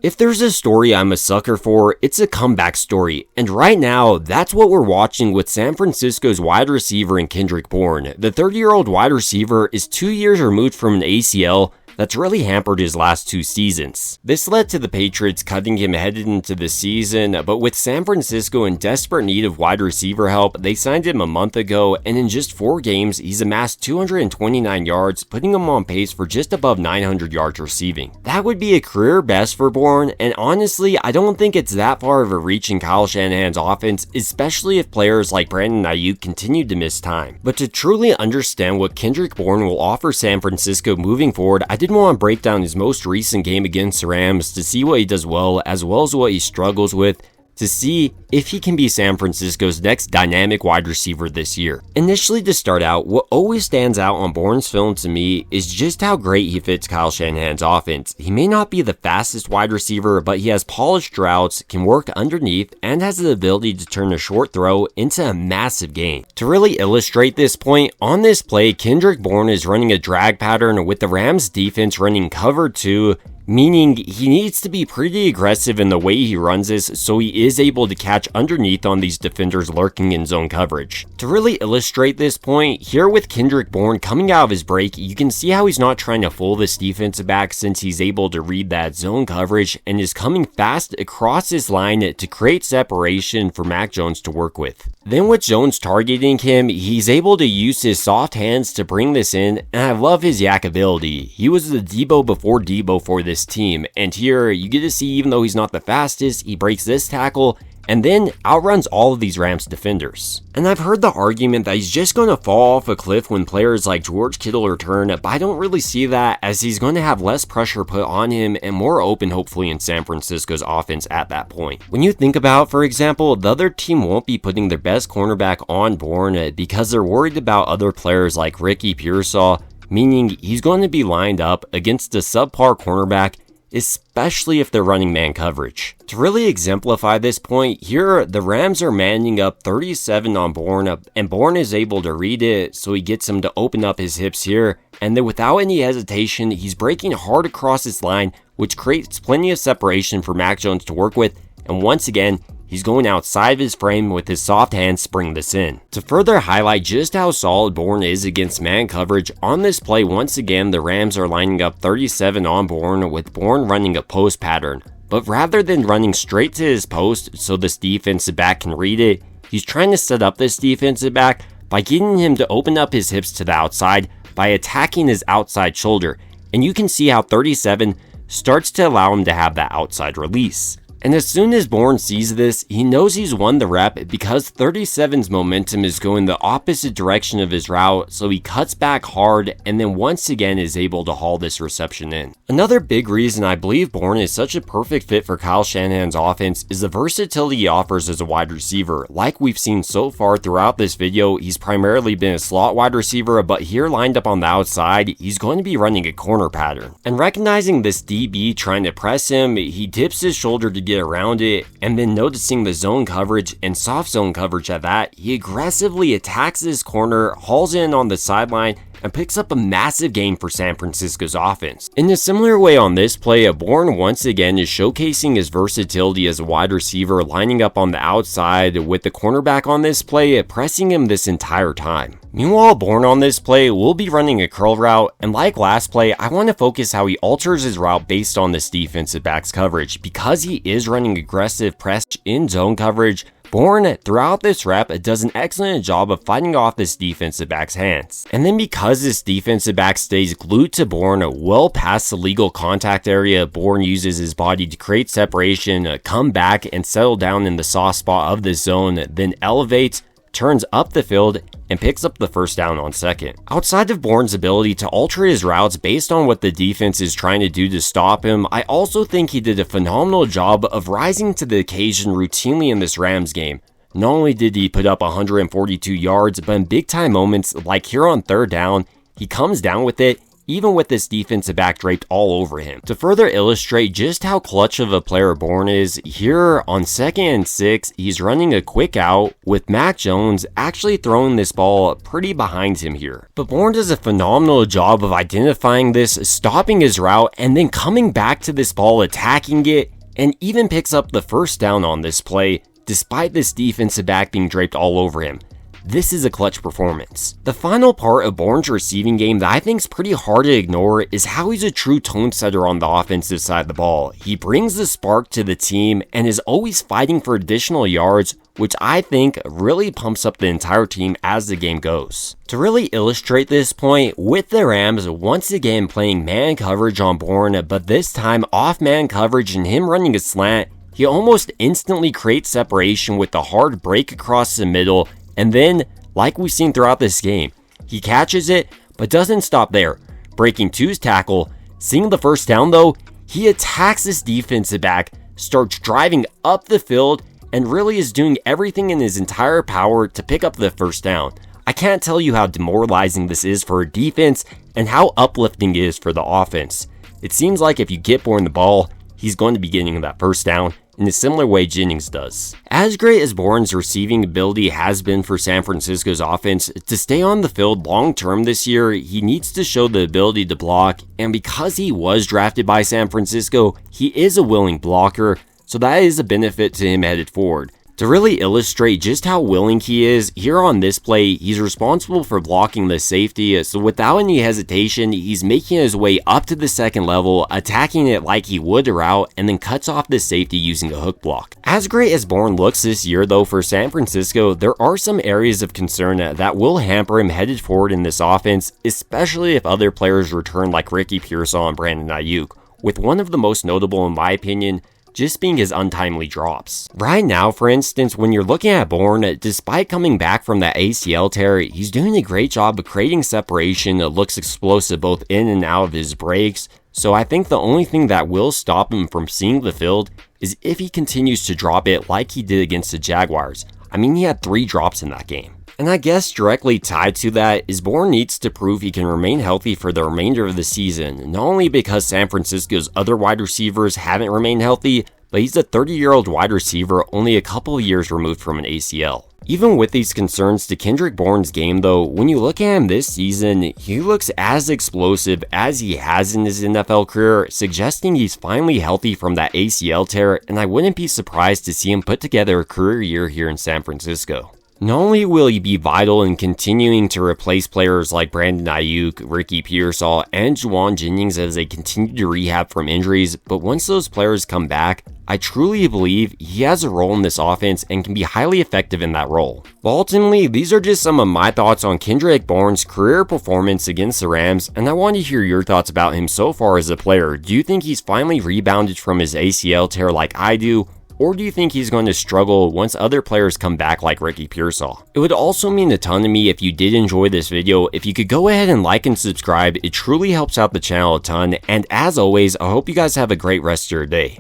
If there's a story I'm a sucker for, it's a comeback story, and right now, that's what we're watching with San Francisco's wide receiver in Kendrick Bourne. The 30-year-old wide receiver is 2 years removed from an ACL that's really hampered his last 2 seasons. This led to the Patriots cutting him headed into the season, but with San Francisco in desperate need of wide receiver help, they signed him a month ago, and in just 4 games, he's amassed 229 yards, putting him on pace for just above 900 yards receiving. That would be a career best for Bourne, and honestly, I don't think it's that far of a reach in Kyle Shanahan's offense, especially if players like Brandon Ayuk continue to miss time. But to truly understand what Kendrick Bourne will offer San Francisco moving forward, I did want to break down his most recent game against the Rams to see what he does well as what he struggles with, to see if he can be San Francisco's next dynamic wide receiver this year. Initially, to start out, what always stands out on Bourne's film to me is just how great he fits Kyle Shanahan's offense. He may not be the fastest wide receiver, but he has polished routes, can work underneath, and has the ability to turn a short throw into a massive gain. To really illustrate this point, on this play, Kendrick Bourne is running a drag pattern with the Rams defense running cover 2, meaning he needs to be pretty aggressive in the way he runs this so he is able to catch underneath on these defenders lurking in zone coverage. To really illustrate this point, here with Kendrick Bourne coming out of his break, you can see how he's not trying to fool this defensive back since he's able to read that zone coverage and is coming fast across his line to create separation for Mac Jones to work with. Then with Jones targeting him, he's able to use his soft hands to bring this in, and I love his yak ability. He was the Debo before Debo for this team, and here you get to see even though he's not the fastest, he breaks this tackle and then outruns all of these Rams defenders. And I've heard the argument that he's just going to fall off a cliff when players like George Kittle return, but I don't really see that, as he's going to have less pressure put on him and more open hopefully in San Francisco's offense at that point. When you think about, for example, the other team won't be putting their best cornerback on Bourne because they're worried about other players like Ricky Pearsall, meaning he's going to be lined up against a subpar cornerback, especially if they're running man coverage. To really exemplify this point, here the Rams are manning up 37 on Bourne, and Bourne is able to read it, so he gets him to open up his hips here, and then without any hesitation, he's breaking hard across his line, which creates plenty of separation for Mac Jones to work with, and once again, he's going outside of his frame with his soft hands to bring this in. To further highlight just how solid Bourne is against man coverage, on this play once again the Rams are lining up 37 on Bourne with Bourne running a post pattern. But rather than running straight to his post so this defensive back can read it, he's trying to set up this defensive back by getting him to open up his hips to the outside by attacking his outside shoulder. And you can see how 37 starts to allow him to have that outside release. And as soon as Bourne sees this, he knows he's won the rep because 37's momentum is going the opposite direction of his route, so he cuts back hard and then once again is able to haul this reception in. Another big reason I believe Bourne is such a perfect fit for Kyle Shanahan's offense is the versatility he offers as a wide receiver. Like we've seen so far throughout this video, he's primarily been a slot wide receiver, but here lined up on the outside, he's going to be running a corner pattern. And recognizing this DB trying to press him, he dips his shoulder to get around it, and then noticing the zone coverage and soft zone coverage at that, he aggressively attacks his corner, hauls in on the sideline, and picks up a massive gain for San Francisco's offense. In a similar way on this play, Bourne once again is showcasing his versatility as a wide receiver, lining up on the outside with the cornerback on this play, pressing him this entire time. Meanwhile, Bourne on this play will be running a curl route, and like last play, I want to focus how he alters his route based on this defensive back's coverage. Because he is running aggressive press in zone coverage, Bourne, throughout this rep, does an excellent job of fighting off this defensive back's hands. And then because this defensive back stays glued to Bourne well past the legal contact area, Bourne uses his body to create separation, come back and settle down in the soft spot of the zone, then elevates, turns up the field, and picks up the first down on second. Outside of Bourne's ability to alter his routes based on what the defense is trying to do to stop him, I also think he did a phenomenal job of rising to the occasion routinely in this Rams game. Not only did he put up 142 yards, but in big time moments like here on third down, he comes down with it, even with this defensive back draped all over him. To further illustrate just how clutch of a player Bourne is, here on 2nd and 6, he's running a quick out with Mac Jones actually throwing this ball pretty behind him here. But Bourne does a phenomenal job of identifying this, stopping his route, and then coming back to this ball, attacking it, and even picks up the first down on this play, despite this defensive back being draped all over him. This is a clutch performance. The final part of Bourne's receiving game that I think is pretty hard to ignore is how he's a true tone setter on the offensive side of the ball. He brings the spark to the team and is always fighting for additional yards, which I think really pumps up the entire team as the game goes. To really illustrate this point, with the Rams once again playing man coverage on Bourne, but this time off man coverage and him running a slant, he almost instantly creates separation with the hard break across the middle. And then, like we've seen throughout this game, he catches it, but doesn't stop there. Breaking two's tackle, seeing the first down though, he attacks this defensive back, starts driving up the field, and really is doing everything in his entire power to pick up the first down. I can't tell you how demoralizing this is for a defense and how uplifting it is for the offense. It seems like if you get Bourne the ball, he's going to be getting that first down in a similar way Jennings does. As great as Bourne's receiving ability has been for San Francisco's offense, to stay on the field long term this year, he needs to show the ability to block, and because he was drafted by San Francisco, he is a willing blocker, so that is a benefit to him headed forward. To really illustrate just how willing he is, here on this play, he's responsible for blocking the safety, so without any hesitation, he's making his way up to the second level, attacking it like he would a route, and then cuts off the safety using a hook block. As great as Bourne looks this year though for San Francisco, there are some areas of concern that will hamper him headed forward in this offense, especially if other players return like Ricky Pearsall and Brandon Ayuk, with one of the most notable in my opinion, just being his untimely drops. Right now, for instance, when you're looking at Bourne, despite coming back from that ACL tear, he's doing a great job of creating separation that looks explosive both in and out of his breaks, so I think the only thing that will stop him from seeing the field is if he continues to drop it like he did against the Jaguars. I mean, he had 3 drops in that game. And I guess directly tied to that is Bourne needs to prove he can remain healthy for the remainder of the season, not only because San Francisco's other wide receivers haven't remained healthy, but he's a 30-year-old wide receiver only a couple of years removed from an ACL. Even with these concerns to Kendrick Bourne's game though, when you look at him this season, he looks as explosive as he has in his NFL career, suggesting he's finally healthy from that ACL tear, and I wouldn't be surprised to see him put together a career year here in San Francisco. Not only will he be vital in continuing to replace players like Brandon Ayuk, Ricky Pearsall, and Juwan Jennings as they continue to rehab from injuries, but once those players come back, I truly believe he has a role in this offense and can be highly effective in that role. But ultimately, these are just some of my thoughts on Kendrick Bourne's career performance against the Rams, and I want to hear your thoughts about him so far as a player. Do you think he's finally rebounded from his ACL tear like I do? Or do you think he's going to struggle once other players come back like Ricky Pearsall? It would also mean a ton to me if you did enjoy this video. If you could go ahead and like and subscribe, it truly helps out the channel a ton. And as always, I hope you guys have a great rest of your day.